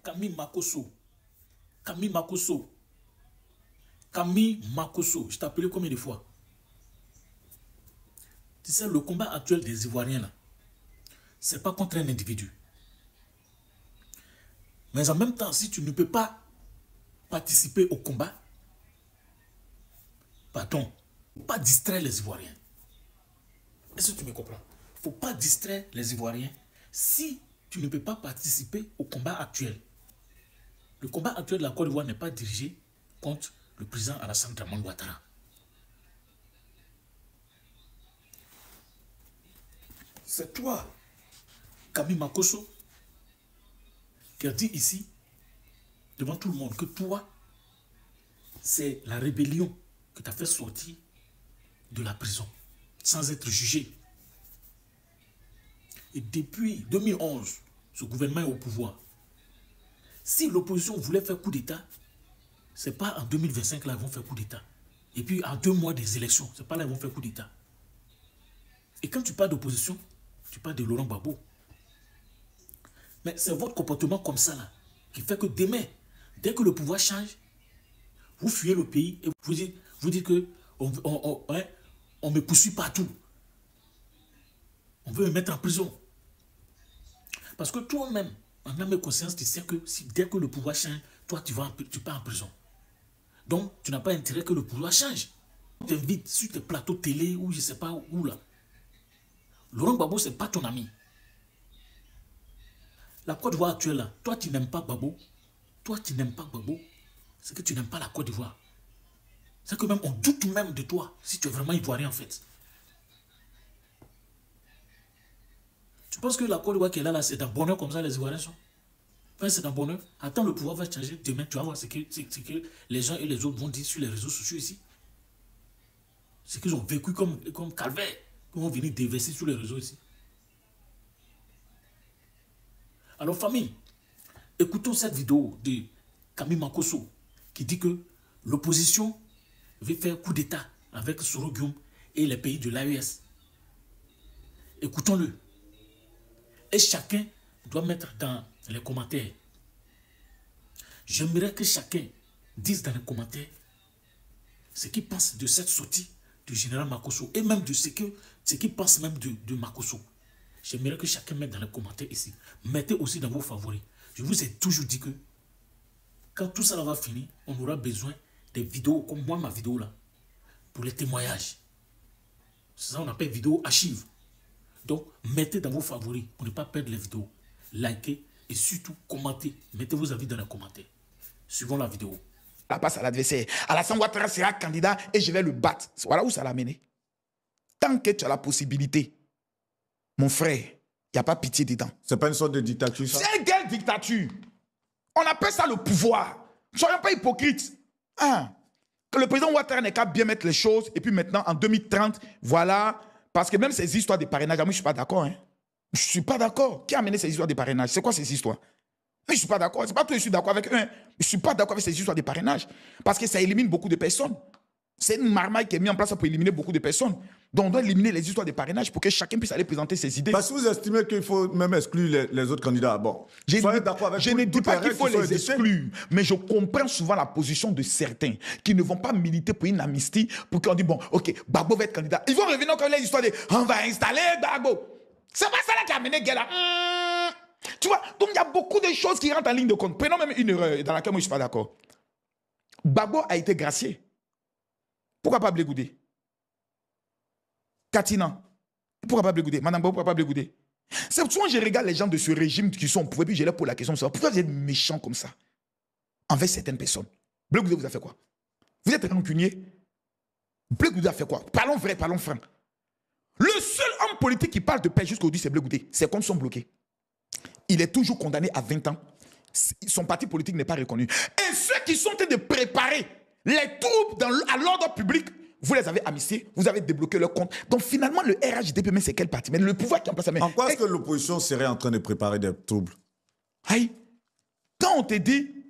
Camille Makosso. Camille Makosso. Camille Makosso. Je t'ai appelé combien de fois? Tu sais, le combat actuel des Ivoiriens, là, ce n'est pas contre un individu. Mais en même temps, si tu ne peux pas participer au combat, pardon, il ne faut pas distraire les Ivoiriens. Est-ce que tu me comprends? Il ne faut pas distraire les Ivoiriens si tu ne peux pas participer au combat actuel. Le combat actuel de la Côte d'Ivoire n'est pas dirigé contre le président Alassane Dramane Ouattara. C'est toi, Camille Makosso, qui a dit ici, devant tout le monde, que toi, c'est la rébellion que tu as fait sortir de la prison, sans être jugé. Et depuis 2011, ce gouvernement est au pouvoir. Si l'opposition voulait faire coup d'État, ce n'est pas en 2025 là ils vont faire coup d'État. Et puis en 2 mois des élections, ce n'est pas là ils vont faire coup d'État. Et quand tu parles d'opposition, tu parles de Laurent Gbagbo. Mais c'est votre comportement comme ça là, qui fait que demain, dès que le pouvoir change, vous fuyez le pays et vous dites que on me poursuit partout. On veut me mettre en prison. Parce que toi-même, en âme et conscience, tu sais que dès que le pouvoir change, toi, tu pars en prison. Donc, tu n'as pas intérêt que le pouvoir change. On t'invite sur tes plateaux télé ou je ne sais pas où là. Laurent Gbagbo, ce n'est pas ton ami. La Côte d'Ivoire actuelle, là, toi, tu n'aimes pas Gbagbo. Toi, tu n'aimes pas Gbagbo. C'est que tu n'aimes pas la Côte d'Ivoire. C'est que même on doute même de toi, si tu es vraiment ivoirien en fait. Tu penses que la Côte d'Ivoire qui est là, c'est un bonheur comme ça, les Ivoiriens sont? Enfin, c'est un bonheur. Attends, le pouvoir va changer. Demain, tu vas voir ce que les uns et les autres vont dire sur les réseaux sociaux ici. C'est qu'ils ont vécu comme calvaire. Ils vont venir déverser sur les réseaux ici. Alors, famille, écoutons cette vidéo de Camille Makosso qui dit que l'opposition veut faire coup d'État avec Soro Guillaume et les pays de l'AES. Écoutons-le. Et chacun doit mettre dans les commentaires. J'aimerais que chacun dise dans les commentaires ce qu'il pense de cette sortie du général Makosso et même de ce qu'il pense même de Makosso. J'aimerais que chacun mette dans les commentaires ici. Mettez aussi dans vos favoris. Je vous ai toujours dit que quand tout ça va finir, on aura besoin des vidéos comme moi, ma vidéo là, pour les témoignages. C'est ça qu'on appelle vidéo archive. Donc, mettez dans vos favoris pour ne pas perdre les vidéos. Likez et surtout commentez. Mettez vos avis dans les commentaires. Suivons la vidéo. La passe à l'adversaire. Alassane Ouattara sera candidat et je vais le battre. Voilà où ça l'a mené. Tant que tu as la possibilité, mon frère, il n'y a pas pitié dedans. C'est pas une sorte de dictature, ça? C'est quelle dictature? On appelle ça le pouvoir. Ne soyons pas hypocrites. Hein? Que le président Ouattara n'est qu'à bien mettre les choses et puis maintenant, en 2030, voilà. Parce que même ces histoires de parrainage, moi, je ne suis pas d'accord. Hein? Je ne suis pas d'accord. Qui a amené ces histoires de parrainage? C'est quoi ces histoires? Mais je ne suis pas d'accord. Ce n'est pas que je suis d'accord avec eux. Hein? Je ne suis pas d'accord avec ces histoires de parrainage. Parce que ça élimine beaucoup de personnes. C'est une marmaille qui est mise en place pour éliminer beaucoup de personnes. Donc on doit éliminer les histoires de parrainage pour que chacun puisse aller présenter ses idées. Parce que vous estimez qu'il faut même exclure les autres candidats. Bon, je ne dis pas qu'il faut les exclure, mais je comprends souvent la position de certains qui ne vont pas militer pour une amnistie, pour qu'on dise, bon, ok, Gbagbo va être candidat. Ils vont revenir comme les histoires de « on va installer Gbagbo ». C'est pas ça là qui a mené guerre là. Tu vois, donc il y a beaucoup de choses qui rentrent en ligne de compte. Prenons même une erreur dans laquelle moi je ne suis pas d'accord. Gbagbo a été gracié. Pourquoi pas Blé Goudé? Katina. Pourquoi pas Blé Goudé? Madame Gbagbo, pourquoi pas Blé Goudé? C'est souvent je regarde les gens de ce régime qui sont pouvaient, puis je leur pose la question, pourquoi vous êtes méchants comme ça envers certaines personnes? Blé Goudé vous a fait quoi? Vous êtes rancunier? Blé Goudé a fait quoi? Parlons vrai, parlons franc. Le seul homme politique qui parle de paix jusqu'aujourd'hui, c'est Blé Goudé. Ses comptes sont bloqués. Il est toujours condamné à 20 ans. Son parti politique n'est pas reconnu. Et ceux qui sont en train de préparer les troupes à l'ordre public, vous les avez amnistiés, vous avez débloqué leur compte. Donc finalement, le RHDP, mais c'est quel parti? Mais le pouvoir qui est en place. En quoi est-ce que l'opposition serait en train de préparer des troubles? Aïe, quand on te dit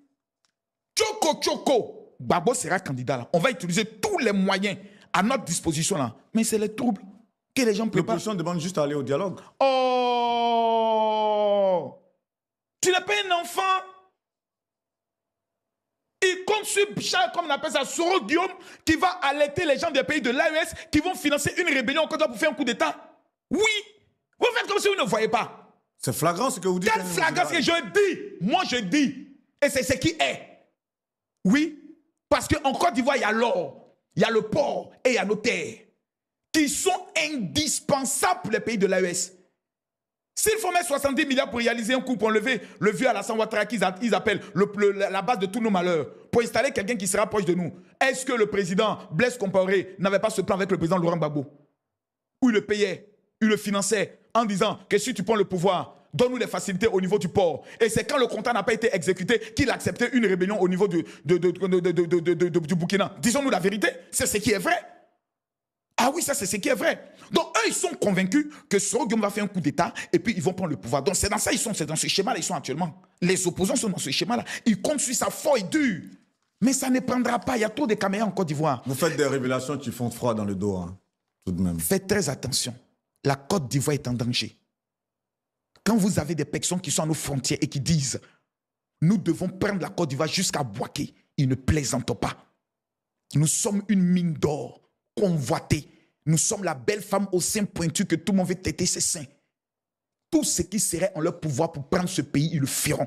Tchoko, Gbagbo sera candidat là, on va utiliser tous les moyens à notre disposition là. Mais c'est les troubles que les gens préparent. L'opposition demande juste à aller au dialogue. Oh! Tu n'es pas un enfant contre ce Charles, comme on appelle ça, Soro Guillaume, qui va alerter les gens des pays de l'AES qui vont financer une rébellion en Côte d'Ivoire pour faire un coup d'État. Oui. Vous faites comme si vous ne voyez pas. C'est flagrant ce que vous dites. Quel flagrant, ce que je dis. Moi, je dis. Et c'est ce qui est. Oui. Parce qu'en Côte d'Ivoire, il y a l'or, il y a le port et il y a nos terres qui sont indispensables pour les pays de l'AES. S'il faut mettre 70 milliards pour réaliser un coup, pour enlever le vieux Alassane Ouattara qu'ils appellent la base de tous nos malheurs, pour installer quelqu'un qui sera proche de nous, est-ce que le président Blaise Compaoré n'avait pas ce plan avec le président Laurent Gbagbo? Où il le payait, il le finançait en disant que si tu prends le pouvoir, donne-nous des facilités au niveau du port. Et c'est quand le contrat n'a pas été exécuté qu'il acceptait une rébellion au niveau du Burkina. Disons-nous la vérité, c'est ce qui est vrai. Ah oui, ça c'est ce qui est vrai. Donc eux, ils sont convaincus que Soro Guillaume va faire un coup d'État et puis ils vont prendre le pouvoir. Donc c'est dans ça, c'est dans ce schéma-là, ils sont actuellement. Les opposants sont dans ce schéma-là. Ils comptent sur sa foi dure. Mais ça ne prendra pas, il y a trop de caméras en Côte d'Ivoire. Vous faites des révélations qui font froid dans le dos, hein, tout de même. Faites très attention. La Côte d'Ivoire est en danger. Quand vous avez des personnes qui sont à nos frontières et qui disent « Nous devons prendre la Côte d'Ivoire jusqu'à Bouaké », ils ne plaisantent pas. Nous sommes une mine d'or convoitée. Nous sommes la belle femme au sein pointu que tout le monde veut têter ses seins. Tout ce qui serait en leur pouvoir pour prendre ce pays, ils le feront.